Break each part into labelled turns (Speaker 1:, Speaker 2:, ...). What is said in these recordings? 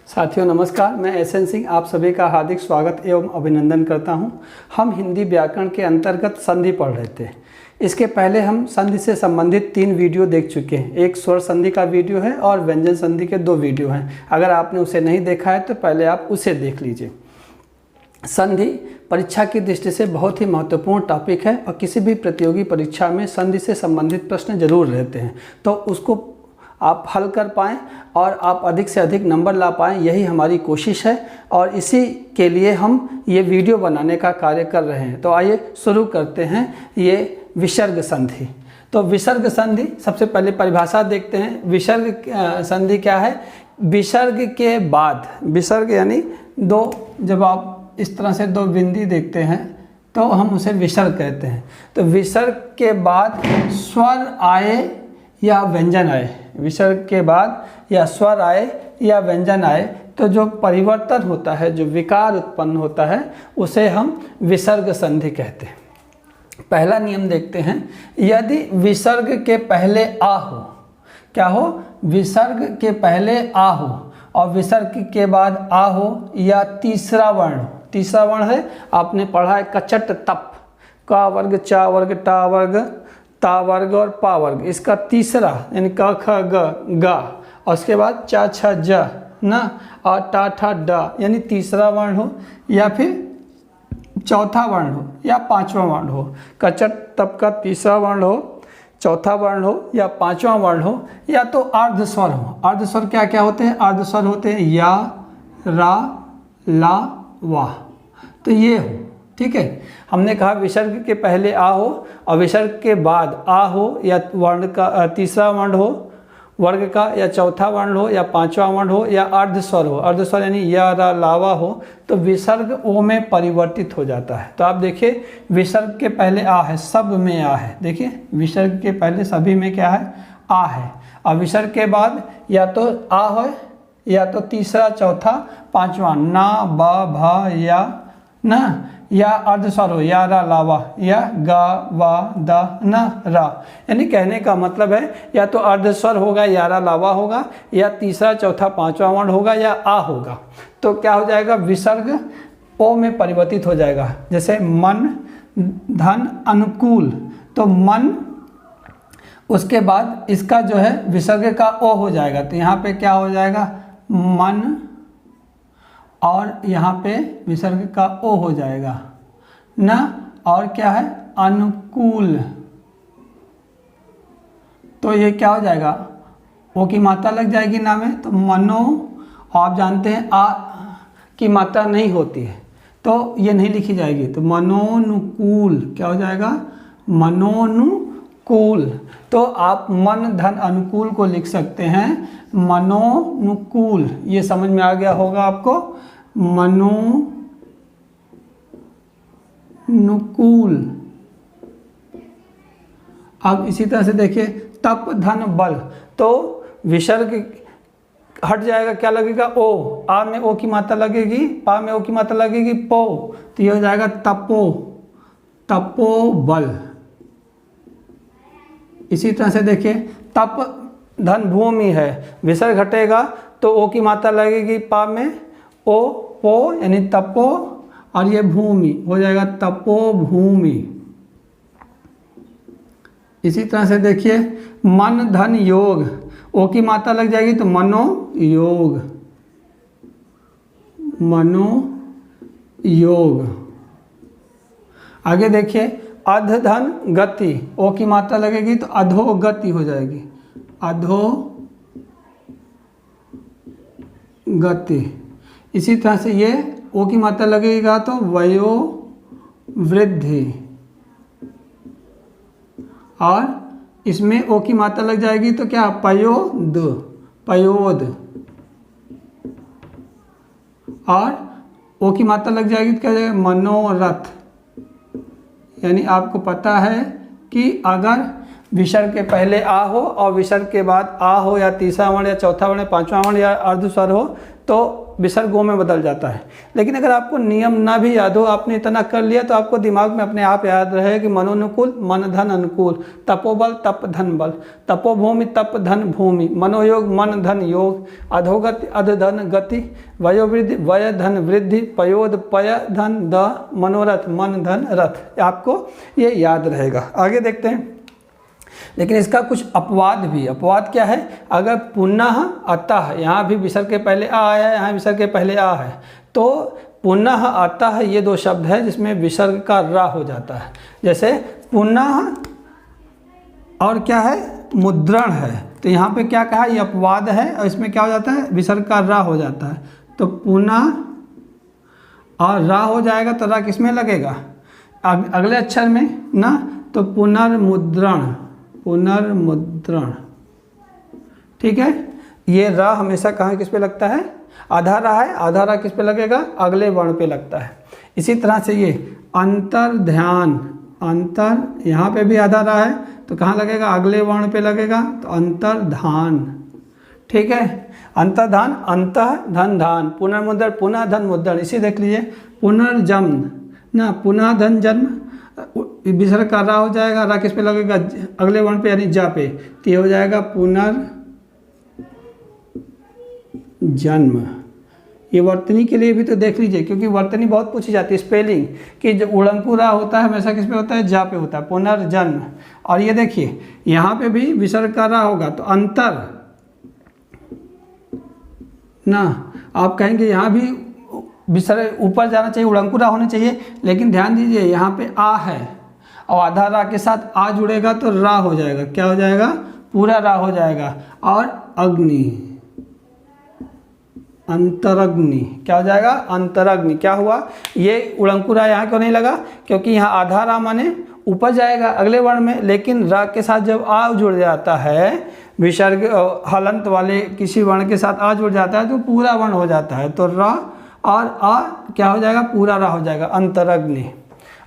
Speaker 1: साथियों नमस्कार, मैं एसएन सिंह आप सभी का हार्दिक स्वागत एवं अभिनंदन करता हूं। हम हिंदी व्याकरण के अंतर्गत संधि पढ़ रहे थे। इसके पहले हम संधि से संबंधित 3 वीडियो देख चुके हैं। एक स्वर संधि का वीडियो है और व्यंजन संधि के 2 वीडियो हैं। अगर आपने उसे नहीं देखा है तो पहले आप उसे देख लीजिए। संधि परीक्षा की दृष्टि से बहुत ही महत्वपूर्ण टॉपिक है और किसी भी प्रतियोगी परीक्षा में संधि से संबंधित प्रश्न जरूर रहते हैं, तो उसको आप हल कर पाएँ और आप अधिक से अधिक नंबर ला पाएँ, यही हमारी कोशिश है और इसी के लिए हम ये वीडियो बनाने का कार्य कर रहे हैं। तो आइए शुरू करते हैं ये विसर्ग संधि। तो विसर्ग संधि सबसे पहले परिभाषा देखते हैं। विसर्ग संधि क्या है? विसर्ग के बाद, विसर्ग यानी जब आप इस तरह से 2 बिंदी देखते हैं तो हम उसे विसर्ग कहते हैं। तो विसर्ग के बाद स्वर आए या व्यंजन आए, विसर्ग के बाद या स्वर आए या व्यंजन आए तो जो परिवर्तन होता है, जो विकार उत्पन्न होता है, उसे हम विसर्ग संधि कहते हैं। पहला नियम देखते हैं। यदि विसर्ग के पहले आ हो, क्या हो? विसर्ग के पहले आ हो और विसर्ग के बाद आ हो या तीसरा वर्ण हो। तीसरा वर्ण है, आपने पढ़ा है कचट तप, का वर्ग चा वर्ग टा वर्ग ता वर्ग और पा वर्ग, इसका तीसरा यानी क ख ग और उसके बाद चा छ ज न और टा ठा ड यानी तीसरा वर्ण हो या फिर चौथा वर्ण हो या पांचवा वर्ण हो। कचट तप का तीसरा वर्ण हो, चौथा वर्ण हो या पांचवा वर्ण हो या तो अर्ध स्वर हो। अर्ध स्वर क्या क्या होते हैं? अर्ध स्वर होते हैं या, रा, ला, वाह। तो ये हो, ठीक है। हमने कहा विसर्ग के पहले आ हो और विसर्ग के बाद आ हो या वर्ण का तीसरा वर्ण हो, वर्ग का या चौथा वर्ण हो या पांचवा वर्ण हो या अर्ध स्वर हो। अर्ध स्वर यानी या, रा, लावा हो तो विसर्ग ओ में परिवर्तित हो जाता है। तो आप देखिए विसर्ग के पहले आ है, सब में आ है। देखिए विसर्ग के पहले सभी में क्या है? आ है। और विसर्ग के बाद या तो आ हो या तो तीसरा, चौथा, पांचवा ना, बा, भा या ना, या अर्ध स्वर हो, या, रा, लावा या गा, वा, दा, न, रा। यानी कहने का मतलब है या तो अर्ध स्वर होगा, या, रा, लावा होगा या तीसरा, चौथा, पांचवा वर्ण होगा या आ होगा। तो क्या हो जाएगा? विसर्ग ओ में परिवर्तित हो जाएगा। जैसे मन, धन, अनुकूल, तो मन, उसके बाद इसका जो है विसर्ग का ओ हो जाएगा। तो यहाँ पे क्या हो जाएगा? मन और यहाँ पे विसर्ग का ओ हो जाएगा न, और क्या है? अनुकूल। तो ये क्या हो जाएगा? ओ की मात्रा लग जाएगी ना में, तो मनो। आप जानते हैं आ की मात्रा नहीं होती है तो ये नहीं लिखी जाएगी, तो मनोनुकूल क्या हो जाएगा? मनोनुकूल। तो आप मन, धन, अनुकूल को लिख सकते हैं मनोनुकूल। ये समझ में आ गया होगा आपको, मनोनुकूल। अब इसी तरह से देखिए तप, धन, बल, तो विसर्ग हट जाएगा, क्या लगेगा? ओ। आ में ओ की मात्रा लगेगी, पा में ओ की मात्रा लगेगी, पो। तो ये हो जाएगा तपो, तपो बल। इसी तरह से देखिए तप, धन, भूमि है, विसर्ग हटेगा तो ओ की मात्रा लगेगी, पा में ओ, पो यानी तपो, और ये भूमि हो जाएगा तपो भूमि। इसी तरह से देखिए मन, धन, योग, ओ की मात्रा लग जाएगी तो मनो योग, मनो योग। आगे देखिए अध, धन, गति, ओ की मात्रा लगेगी तो अधो गति हो जाएगी, अधो गति। इसी तरह से ये ओ की मात्रा लगेगा तो वयो वृद्धि, और इसमें ओ की मात्रा लग जाएगी तो क्या? पयोद, पयोद। और ओ की मात्रा लग जाएगी तो क्या हो जाएगा? मनोरथ। यानी आपको पता है कि अगर विसर्ग के पहले आ हो और विसर्ग के बाद आ हो, या तीसरा वर्ण या चौथा वर्ण या पांचवा वर्ण या अर्धस्वर हो तो विसर्ग गो में बदल जाता है। लेकिन अगर आपको नियम ना भी याद हो, आपने इतना कर लिया तो आपको दिमाग में अपने आप याद रहे कि मनोनुकूल मन धन अनुकूल, तपोबल तप धन बल, तपोभूमि तप धन भूमि, मनोयोग मन धन योग, अधोगति अध धन गति, वयोवृद्धि वय धन वृद्धि, पयोद पय धन द, मनोरथ मन धन रथ। आपको ये याद रहेगा। आगे देखते हैं। लेकिन इसका कुछ अपवाद भी। अपवाद क्या है? अगर पुनः अतः, यहाँ भी विसर्ग के पहले आ आया है, यहाँ विसर्ग के पहले आ है, तो पुनः अतः ये दो शब्द है जिसमें विसर्ग का रा हो जाता है। जैसे पुनः और क्या है? मुद्रण है। तो यहाँ पे क्या कहा? ये अपवाद है और इसमें क्या हो जाता है? विसर्ग का रा हो जाता है। तो पुनः और रा हो जाएगा तो रा किस में लगेगा? अगले अक्षर में ना। तो पुनर्मुद्रण, पुनर्मुद्रण, ठीक है। ये रा हमेशा कहाँ किस पे लगता है? आधा रा है, आधा रा किस पे लगेगा? अगले वर्ण पे लगता है। इसी तरह से ये अंतर ध्यान, अंतर यहाँ पे भी आधा रा है तो कहाँ लगेगा? अगले वर्ण पे लगेगा, तो अंतर्धान, ठीक है। अंतर्धान, अंतः धन धान, पुनर्मुद्रण पुनः धन मुद्रण। इसी देख लीजिए पुनर्जन्म ना, पुनः धन जन्म, विसर्ग का रा हो जाएगा, रा किस पे लगेगा? अगले वर्ण पे यानी जा पे, तो ये हो जाएगा पुनर्जन्म। ये वर्तनी के लिए भी तो देख लीजिए, क्योंकि वर्तनी बहुत पूछी जाती है स्पेलिंग कि जो उड़ंकु रा होता है हमेशा किस पे होता है? जा पे होता है, पुनर्जन्म। और ये देखिए यहाँ पे भी विसर्ग का रा होगा तो अंतर ना, आप कहेंगे यहाँ भी विसर्ग ऊपर जाना चाहिए, उड़ंकुरा होना चाहिए, लेकिन ध्यान दीजिए यहाँ पे आ है और आधा रा के साथ आ जुड़ेगा तो रा हो जाएगा। क्या हो जाएगा? पूरा रा हो जाएगा। और अग्नि, अंतरग्नि, क्या हो जाएगा? अंतरग्नि। क्या हुआ? ये उड़ंकुरा यहाँ क्यों नहीं लगा? क्योंकि यहाँ आधा रा माने ऊपर जाएगा अगले वर्ण में, लेकिन रा के साथ जब आ जुड़ जाता है, विसर्ग हलंत वाले किसी वर्ण के साथ आ जुड़ जाता है तो पूरा वर्ण हो जाता है। तो रा और आ क्या हो जाएगा? पूरा रा हो जाएगा, अंतरग्नि।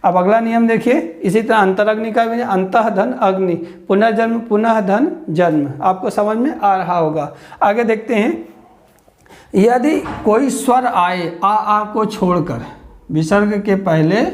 Speaker 1: अब अगला नियम देखिए। इसी तरह अंतरग्नि का भी अंतः धन अग्नि, पुनर्जन्म पुनः धन जन्म। आपको समझ में आ रहा होगा। आगे देखते हैं। यदि कोई स्वर आए आ को छोड़कर, विसर्ग के पहले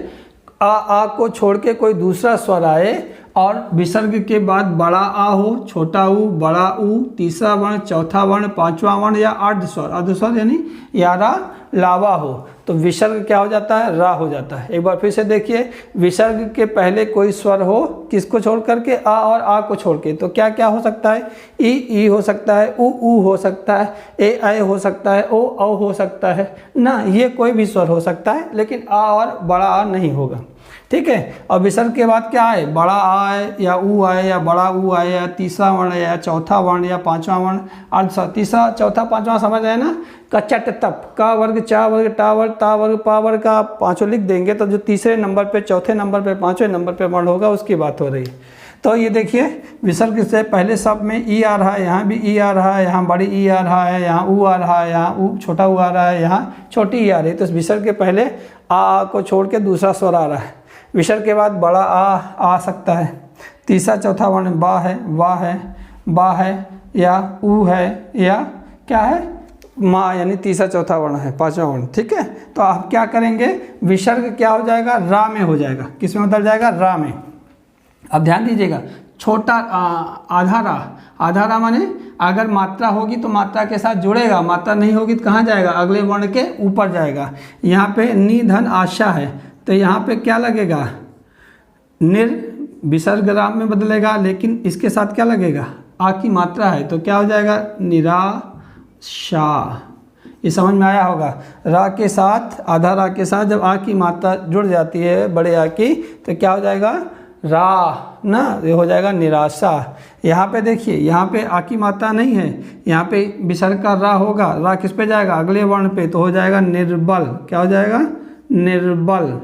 Speaker 1: आ को छोड़ के कोई दूसरा स्वर आए और विसर्ग के बाद बड़ा आ हो, छोटा ऊ, बड़ा ऊ, तीसरा वर्ण, चौथा वर्ण, पांचवा वर्ण या अर्धस्वर, अर्धस्वर यानी यारा लावा हो, तो विसर्ग क्या हो जाता है? रा हो जाता है। एक बार फिर से देखिए। विसर्ग के पहले कोई स्वर हो, किसको छोड़ करके? आ और आ को छोड़ के, तो क्या क्या हो सकता है? ई हो सकता है, ऊ हो सकता है, ए हो सकता है, ओ हो सकता है ना। ये कोई भी स्वर हो सकता है, लेकिन आ और बड़ा आ नहीं होगा, ठीक है। और विसर्ग के बाद क्या आए? बड़ा आ आए या ऊ आए या बड़ा ऊ आए या तीसरा वर्ण या चौथा वर्ण या पांचवा वर्ण, अर्धस्वर। तीसरा चौथा पांचवा समझ आए ना? कचट तप, का वर्ग, चा वर्ग, टा वर्ग, ता वर्ग, पा वर्ग का पांचों लिख देंगे तो जो तीसरे नंबर पे, चौथे नंबर पे, पांचवें नंबर पे वर्ण होगा उसकी बात हो रही है। तो ये देखिए विसर्ग से पहले शब्द में ई आ रहा है, यहाँ भी ई आ रहा है, यहाँ बड़ी ई आ रहा है, यहाँ ऊ आ रहा है, यहाँ ऊ छोटा ऊ आ रहा है, यहाँ छोटी ई आ रही है। तो विसर्ग के पहले आ को छोड़ के दूसरा स्वर आ रहा है। विसर्ग के बाद बड़ा आ सकता है। तीसरा चौथा वर्ण बा है, वाह है, बा है या ऊ है या क्या है? माँ, यानी तीसरा चौथा वर्ण है, पांचवा वर्ण, ठीक है। तो आप क्या करेंगे? विसर्ग क्या हो जाएगा? रा में हो जाएगा। किस में बदल जाएगा? रा में। अब ध्यान दीजिएगा, छोटा आधा रा, आधा रा माने अगर मात्रा होगी तो मात्रा के साथ जुड़ेगा, मात्रा नहीं होगी तो कहाँ जाएगा? अगले वर्ण के ऊपर जाएगा। यहाँ पे नि धन आशा है तो यहाँ पे क्या लगेगा? निर, विसर्ग राम में बदलेगा, लेकिन इसके साथ क्या लगेगा? आ की मात्रा है तो क्या हो जाएगा? निराशा। ये समझ में आया होगा। रा के साथ, आधा रा के साथ जब आ की मात्रा जुड़ जाती है बड़े आ की तो क्या हो जाएगा? रा ना, ये हो जाएगा निराशा। यहाँ पे देखिए, यहाँ पे आ की मात्रा नहीं है, यहाँ पे विसर्ग का रा होगा। रा किस पे जाएगा? अगले वर्ण पे, तो हो जाएगा निर्बल। क्या हो जाएगा? निर्बल।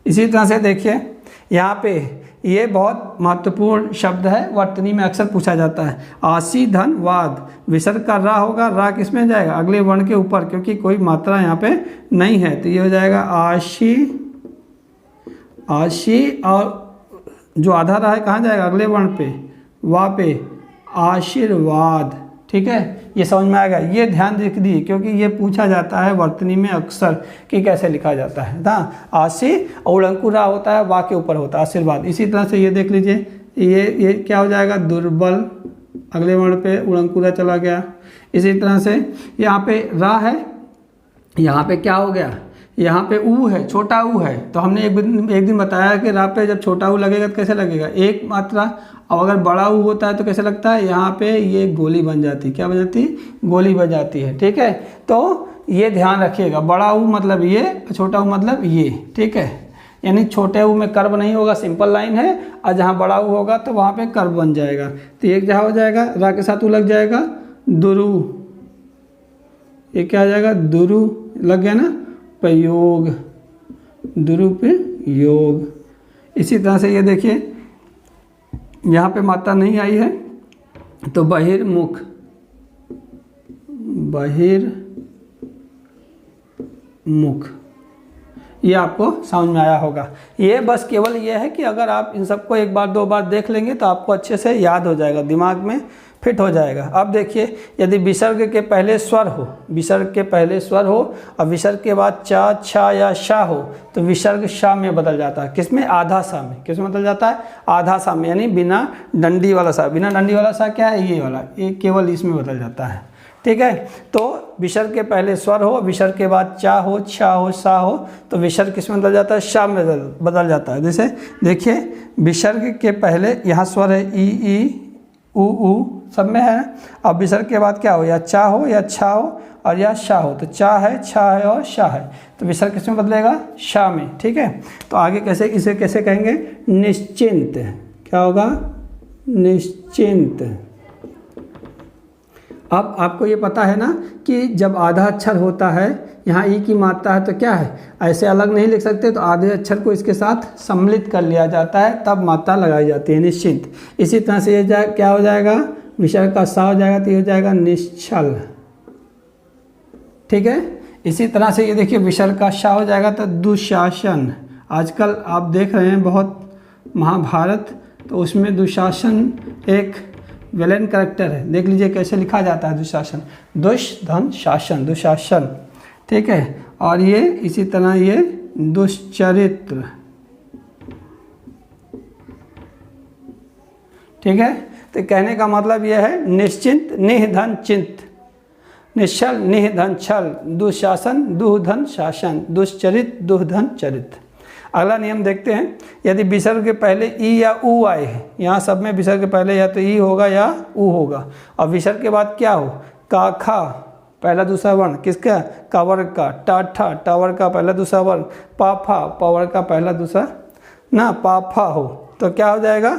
Speaker 1: इसी तरह से देखिए यहाँ पे ये बहुत महत्वपूर्ण शब्द है, वर्तनी में अक्सर पूछा जाता है। आशी धन वाद, विसर्ग का रा होगा, रा किस में जाएगा? अगले वर्ण के ऊपर, क्योंकि कोई मात्रा यहाँ पे नहीं है तो ये हो जाएगा आशी। आशी और जो आधा रहा है कहाँ जाएगा, अगले वर्ण पे, वा पे, आशीर्वाद। ठीक है, ये समझ में आएगा। ये ध्यान रख दिए क्योंकि ये पूछा जाता है वर्तनी में अक्सर कि कैसे लिखा जाता है ना। आशी और उड़ंकुरा होता है, वा के ऊपर होता है आशीर्वाद। इसी तरह से ये देख लीजिए, ये क्या हो जाएगा, दुर्बल, अगले वर्ण पे उड़ंकुरा चला गया। इसी तरह से यहाँ पे रा है, यहाँ पे क्या हो गया, यहाँ पे ऊ है, छोटा ऊ है। तो हमने एक दिन बताया कि रा पे जब छोटा ऊ लगेगा तो कैसे लगेगा, एक मात्रा। अब अगर बड़ा ऊ होता है तो कैसे लगता है, यहाँ पे ये गोली बन जाती, क्या बन जाती, गोली बन जाती है। ठीक है, तो ये ध्यान रखिएगा, बड़ा ऊ मतलब ये, छोटा ऊ मतलब ये। ठीक है, यानी छोटे ऊ में कर्व नहीं होगा, सिंपल लाइन है, और जहाँ बड़ा ऊ होगा तो वहाँ पे कर्व बन जाएगा। तो एक जहाँ हो जाएगा, रा के साथ ऊ लग जाएगा, दुरु, ये क्या आ जाएगा, दुरु लग गया ना, प्रयोग, दुरुपयोग। इसी तरह से ये देखिए, यहाँ पे मात्रा नहीं आई है तो बहिर्मुख, बहिर्मुख, ये आपको समझ में आया होगा। ये बस केवल ये है कि अगर आप इन सबको एक बार दो बार देख लेंगे तो आपको अच्छे से याद हो जाएगा, दिमाग में फिट हो जाएगा। अब देखिए, यदि विसर्ग के पहले स्वर हो, विसर्ग के पहले स्वर हो और विसर्ग के बाद चा, छा या शा हो तो विसर्ग शा में बदल जाता है। किसमें, आधा सा में। किसमें बदल जाता है, आधा सा में, यानी बिना डंडी वाला सा। बिना डंडी वाला सा क्या है, ये वाला, ये केवल इसमें बदल जाता है। ठीक है, तो विसर्ग के पहले स्वर हो, विसर्ग के बाद चा हो, छा हो, सा हो तो विसर्ग किसमें बदल जाता है, शा में बदल जाता है। जैसे देखिए, विसर्ग के पहले यहाँ स्वर है ई, ई, ऊ सब में है। अब विसर्ग के बाद क्या हो, या चा हो या छा हो और या शा हो। तो चा है, छा है और शा है, तो विसर्ग किसमें बदलेगा, शा में। ठीक है, तो आगे कैसे, इसे कैसे कहेंगे, निश्चिंत। क्या होगा, निश्चिंत। अब आपको ये पता है ना कि जब आधा अक्षर होता है, यहाँ ई की मात्रा है तो क्या है, ऐसे अलग नहीं लिख सकते, तो आधे अक्षर को इसके साथ सम्मिलित कर लिया जाता है, तब मात्रा लगाई जाती है, निश्चिंत। इसी तरह से ये क्या हो जाएगा, विसर्ग का सा हो जाएगा तो ये हो जाएगा निश्चल। ठीक है, इसी तरह से ये देखिए, विसर्ग का शा हो जाएगा तो दुशासन। आजकल आप देख रहे हैं बहुत महाभारत, तो उसमें दुशासन एक विलेन कैरेक्टर है। देख लीजिए कैसे लिखा जाता है दुशासन, दुष धन शासन, दुशासन। ठीक है, और ये इसी तरह ये दुश्चरित्र। ठीक है, तो कहने का मतलब यह है, निश्चिंत, निधन चिंत, निश्चल, निधन छल, दुशासन, दुधन शासन, दुश्चरित, दुधन चरित। अगला नियम देखते हैं, यदि विसर्ग के पहले ई या ऊ आए हैं, यहाँ सब में विसर्ग के पहले या तो ई होगा या ऊ होगा, और विसर्ग के बाद क्या हो, का, खा, पहला दूसरा वर्ण किसका, का वर्ग का, टा, ठा, टा वर्ग का पहला दूसरा वर्ण, पा, फा, पा वर्ग का पहला दूसरा ना, पा, फा हो तो क्या हो जाएगा,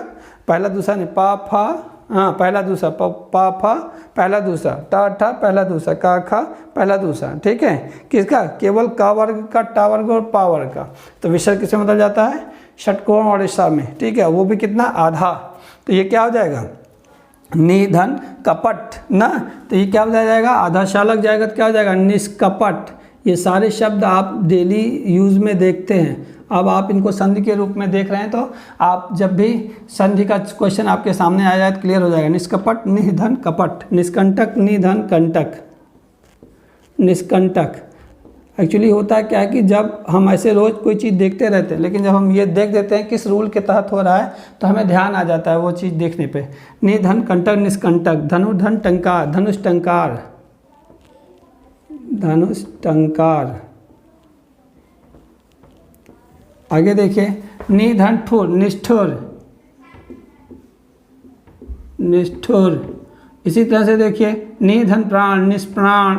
Speaker 1: पहला दूसरा नहीं, पा, फा, हाँ पहला दूसरा, पा, फा पहला दूसरा, टा, ठा पहला दूसरा, का, खा पहला दूसरा। ठीक है, किसका, केवल का वर्ग का, टा वर्ग और पा वर्ग का। तो विसर्ग किसमें बदल जाता है, षटकोण और ईसा में। ठीक है, वो भी कितना, आधा। तो ये क्या हो जाएगा, निधन कपट ना, तो ये क्या हो जाएगा, आधा शा लग जाएगा तो क्या हो जाएगा, निष्कपट। ये सारे शब्द आप डेली यूज़ में देखते हैं, अब आप इनको संधि के रूप में देख रहे हैं, तो आप जब भी संधि का क्वेश्चन आपके सामने आ जाए तो क्लियर हो जाएगा। निष्कपट, निधन कपट, निष्कंटक, निधन कंटक, निष्कंटक। एक्चुअली होता है क्या है कि जब हम ऐसे रोज़ कोई चीज़ देखते रहते हैं, लेकिन जब हम ये देख देते हैं किस रूल के तहत हो रहा है तो हमें ध्यान आ जाता है वो चीज़ देखने पे। निधन कंटक, निष्कंटक, धनुर्धन टंकार, धनुष टंकार, धनुष टंकार। आगे देखिए, निधन ठुर, निष्ठुर, निष्ठुर। इसी तरह से देखिए, निधन प्राण, निष्प्राण,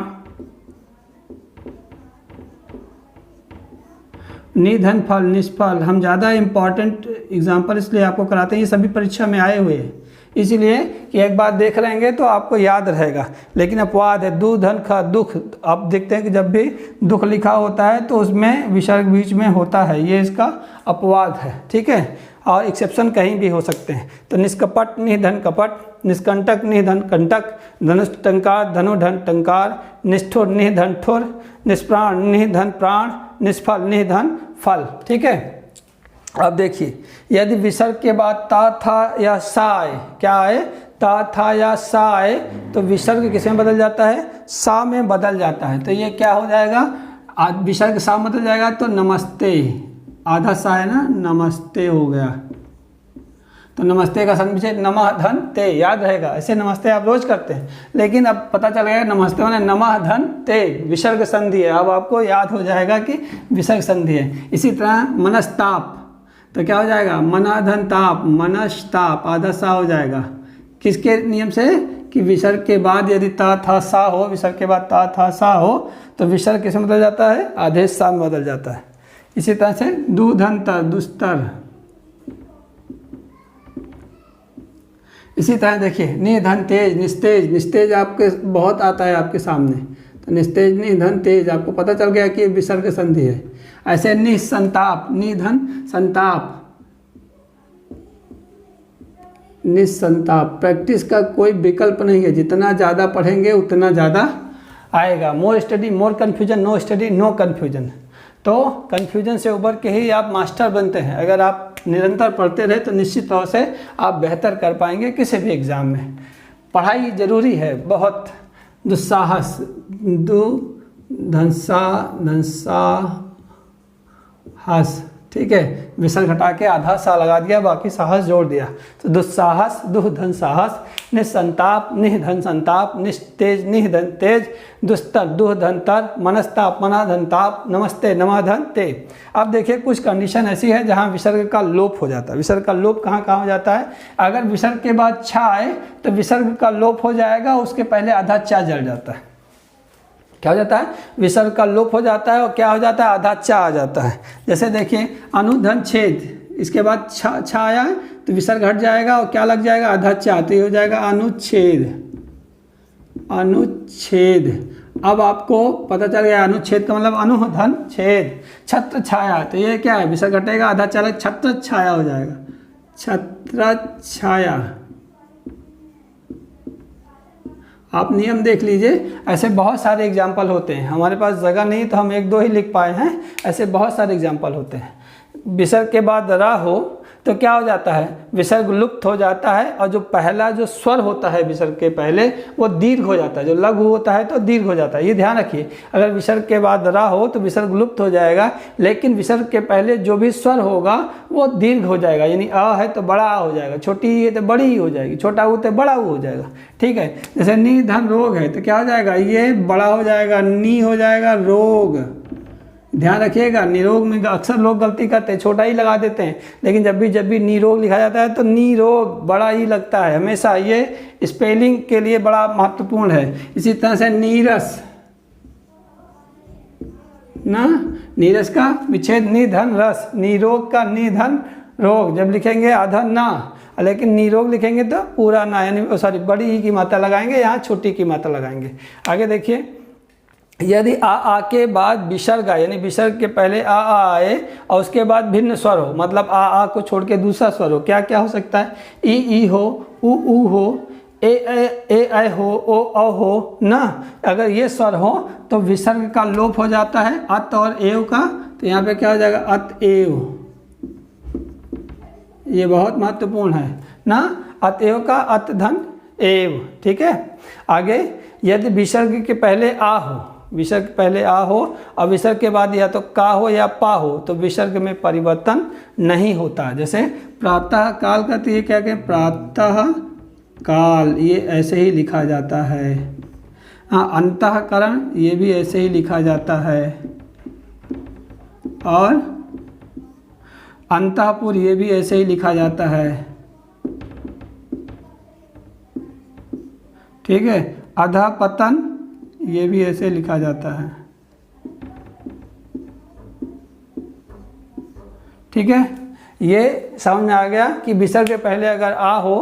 Speaker 1: निधन फल, निष्फल। हम ज़्यादा इम्पॉर्टेंट एग्जाम्पल इसलिए आपको कराते हैं, ये सभी परीक्षा में आए हुए हैं, इसीलिए कि एक बार देख लेंगे तो आपको याद रहेगा। लेकिन अपवाद है, दु, धन, ख, दुख। आप देखते हैं कि जब भी दुख लिखा होता है तो उसमें विसर्ग बीच में होता है, ये इसका अपवाद है। ठीक है, और एक्सेप्शन कहीं भी हो सकते हैं। तो निष्कपट, निधन कपट, निष्कंटक, निधन कंटक, धनुष टंकार, धनुधन टंकार, निष्ठुर, निधन ठुर, निष्प्राण, निधन प्राण, निष्फल, निधन फल। ठीक है, अब देखिए, यदि विसर्ग के बाद ता था या सा आए, क्या आए, ता था या सा आए, तो विसर्ग किस में बदल जाता है, सा में बदल जाता है। तो ये क्या हो जाएगा, विसर्ग सा बदल जाएगा तो नमस्ते, आधा सा है ना, नमस्ते हो गया। तो नमस्ते का संग पीछे नमः धन ते, याद रहेगा, ऐसे नमस्ते आप रोज करते हैं, लेकिन अब पता चल गया नमस्ते माने नमः धन ते, विसर्ग संधि है। अब आपको याद हो जाएगा कि विसर्ग संधि है। इसी तरह मनस्ताप, तो क्या हो जाएगा, मना धन ताप, मनस्ताप, आधा सा हो जाएगा। किसके नियम से, कि विसर्ग के बाद यदि ता था सा हो, विसर्ग के बाद ता था सा हो, तो विसर्ग किस में बदल जाता है, आधेश सा में बदल जाता है। इसी तरह से दुधंतर, दुस्तर। इसी तरह देखिए निधन तेज, निस्तेज, निस्तेज आपके बहुत आता है आपके सामने, तो निस्तेज निधन तेज, आपको पता चल गया कि विसर्ग संधि है। ऐसे निसंताप, निधन संताप, निसंताप। प्रैक्टिस का कोई विकल्प नहीं है, जितना ज़्यादा पढ़ेंगे उतना ज़्यादा आएगा। More study more confusion, no study no confusion. तो कन्फ्यूजन से उबर के ही आप मास्टर बनते हैं। अगर आप निरंतर पढ़ते रहे तो निश्चित तौर से आप बेहतर कर पाएंगे किसी भी एग्ज़ाम में। पढ़ाई ज़रूरी है बहुत। दुस्साहस, दु धनसा धनसा हस, ठीक है, विसर्ग हटा के आधा सा लगा दिया, बाकी साहस जोड़ दिया। तो दुस्साहस, दुह धन साहस, निसंताप, निह धन संताप, निस्तेज निह धन तेज, दुस्तर दुह धन तर, मनस्ताप मना धन ताप, नमस्ते नमा धन ते। अब देखिए कुछ कंडीशन ऐसी है जहाँ विसर्ग का लोप हो जाता है। विसर्ग का लोप कहाँ कहाँ हो जाता है, अगर विसर्ग के बाद छा आए तो विसर्ग का लोप हो जाएगा, उसके पहले आधा चा जड़ जाता है। क्या हो जाता है, विसर्ग का लोप हो जाता है और क्या हो जाता है, आधा चा आ जाता है। जैसे देखिए अनुधन छेद, इसके बाद छा आया है तो विसर्ग हट जाएगा और क्या लग जाएगा, आधा चा, तो ये हो जाएगा अनुच्छेद, अनुच्छेद। अब आपको पता चल गया अनुच्छेद का मतलब अनुधन छेद। छत्र छाया, तो ये क्या है, विसर्ग हटेगा, आधा चा, छत्र छाया हो जाएगा, छत्र छाया। आप नियम देख लीजिए, ऐसे बहुत सारे एग्जाम्पल होते हैं। हमारे पास जगह नहीं तो हम एक दो ही लिख पाए हैं, ऐसे बहुत सारे एग्जाम्पल होते हैं। विसर्ग के बाद रा हो तो क्या हो जाता है, विसर्ग लुप्त हो जाता है और जो पहला जो स्वर होता है विसर्ग के पहले वो दीर्घ हो जाता है, जो लघु होता है तो दीर्घ हो जाता है। ये ध्यान रखिए, अगर विसर्ग के बाद रा हो तो विसर्ग लुप्त हो जाएगा, लेकिन विसर्ग के पहले जो भी स्वर होगा वो दीर्घ हो जाएगा। यानी अ है तो बड़ा आ हो जाएगा, छोटी है तो बड़ी ही हो जाएगी, छोटा ऊ तो बड़ा ऊ हो जाएगा, ठीक है। जैसे निधन रोग है तो क्या हो जाएगा, ये बड़ा हो जाएगा, नी हो जाएगा रोग। ध्यान रखिएगा, निरोग में अक्सर लोग गलती करते हैं, छोटा ही लगा देते हैं, लेकिन जब भी निरोग लिखा जाता है तो निरोग बड़ा ही लगता है हमेशा। ये स्पेलिंग के लिए बड़ा महत्वपूर्ण है। इसी तरह से नीरस ना, नीरस का विच्छेद निधन रस, निरोग का निधन रोग, जब लिखेंगे आधा ना, लेकिन निरोग लिखेंगे तो पूरा ना, यानी सॉरी बड़ी ही की मात्रा लगाएंगे, यहाँ छोटी की मात्रा लगाएंगे। आगे देखिए, यदि आ के बाद विसर्ग आए, यानी विसर्ग के पहले आ आए और उसके बाद भिन्न स्वर हो, मतलब आ को छोड़ के दूसरा स्वर हो, क्या क्या हो सकता है, ई हो, ऊ हो, ए हो, ओ हो ना। अगर ये स्वर हो तो विसर्ग का लोप हो जाता है, अत और एव का, तो यहाँ पे क्या हो जाएगा, अत एव। ये बहुत महत्वपूर्ण है ना, अतएव का अत धन एव, ठीक है। आगे, यदि विसर्ग के पहले आ हो, विसर्ग पहले आ हो और विसर्ग के बाद या तो का हो या पा हो, तो विसर्ग में परिवर्तन नहीं होता। जैसे प्रातः काल का, तो ये क्या कहें, प्रातः काल, ये ऐसे ही लिखा जाता है। हाँ, अंतःकरण, ये भी ऐसे ही लिखा जाता है, और अंतःपुर, ये भी ऐसे ही लिखा जाता है, ठीक है। अधःपतन, ये भी ऐसे लिखा जाता है, ठीक है। ये समझ में आ गया कि विसर्ग के पहले अगर आ हो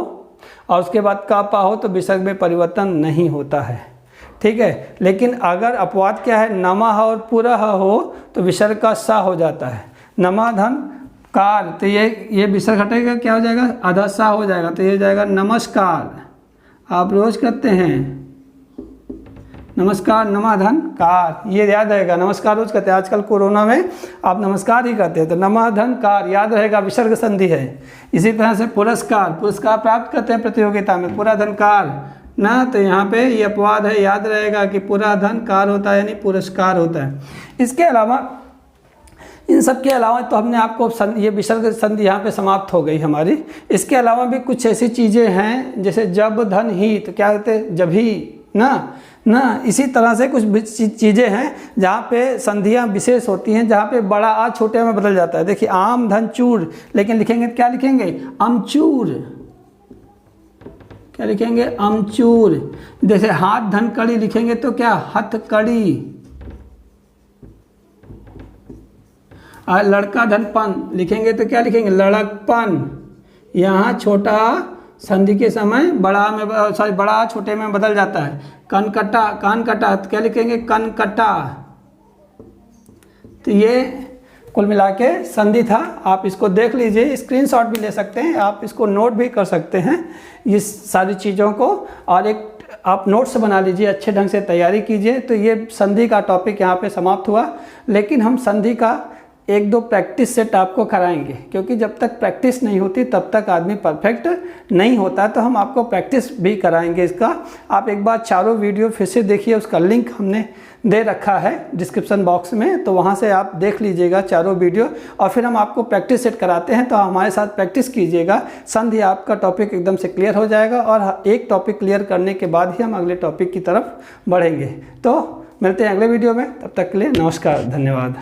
Speaker 1: और उसके बाद का पा हो तो विसर्ग में परिवर्तन नहीं होता है, ठीक है। लेकिन अगर अपवाद क्या है, नमः और पुरः हो तो विसर्ग का सा हो जाता है। नमाधन कार, तो ये विसर्ग हटेगा, क्या हो जाएगा, आधा सा हो जाएगा, तो ये जाएगा नमस्कार। आप रोज करते हैं, नमस्कार, नमाधन कार, ये याद रहेगा। नमस्कार रोज कहते हैं, आजकल कोरोना में आप नमस्कार ही करते हैं, तो नमाधन कार याद रहेगा, विसर्ग संधि है। इसी तरह से पुरस्कार, पुरस्कार प्राप्त करते हैं प्रतियोगिता में, पूरा धनकार ना, तो यहाँ पे ये अपवाद है, याद रहेगा कि पूरा धन कार होता है यानी पुरस्कार होता है। इसके अलावा, इन सब के अलावा तो हमने आपको ये विसर्ग संधि यहाँ पे समाप्त हो गई हमारी। इसके अलावा भी कुछ ऐसी चीज़ें हैं जैसे जब धन ही, तो क्या कहते हैं, जब ही ना, इसी तरह से कुछ चीज़ें हैं जहाँ पे संधियाँ विशेष होती हैं, जहाँ पे बड़ा आ छोटे में बदल जाता है। देखिए आम धन चूर, लेकिन लिखेंगे क्या लिखेंगे, अमचूर, क्या लिखेंगे, अमचूर। जैसे हाथ धन कड़ी लिखेंगे तो क्या, हथकड़ी। और लड़का धनपन लिखेंगे तो क्या लिखेंगे, लड़कपन। यहाँ छोटा संधि के समय बड़ा में, सॉरी बड़ा छोटे में बदल जाता है। कनकटा, कान कटा, तो क्या लिखेंगे, कनकटा। तो ये कुल मिला के संधि था। आप इसको देख लीजिए, स्क्रीनशॉट भी ले सकते हैं, आप इसको नोट भी कर सकते हैं ये सारी चीज़ों को, और एक आप नोट्स बना लीजिए, अच्छे ढंग से तैयारी कीजिए। तो ये संधि का टॉपिक यहाँ पे समाप्त हुआ, लेकिन हम संधि का 1-2 प्रैक्टिस सेट आपको कराएंगे, क्योंकि जब तक प्रैक्टिस नहीं होती तब तक आदमी परफेक्ट नहीं होता। तो हम आपको प्रैक्टिस भी कराएंगे इसका। आप एक बार चारों वीडियो फिर से देखिए, उसका लिंक हमने दे रखा है डिस्क्रिप्शन बॉक्स में, तो वहाँ से आप देख लीजिएगा चारों वीडियो, और फिर हम आपको प्रैक्टिस सेट कराते हैं। तो हमारे साथ प्रैक्टिस कीजिएगा, संधि आपका टॉपिक एकदम से क्लियर हो जाएगा, और एक टॉपिक क्लियर करने के बाद ही हम अगले टॉपिक की तरफ बढ़ेंगे। तो मिलते हैं अगले वीडियो में, तब तक के लिए नमस्कार, धन्यवाद।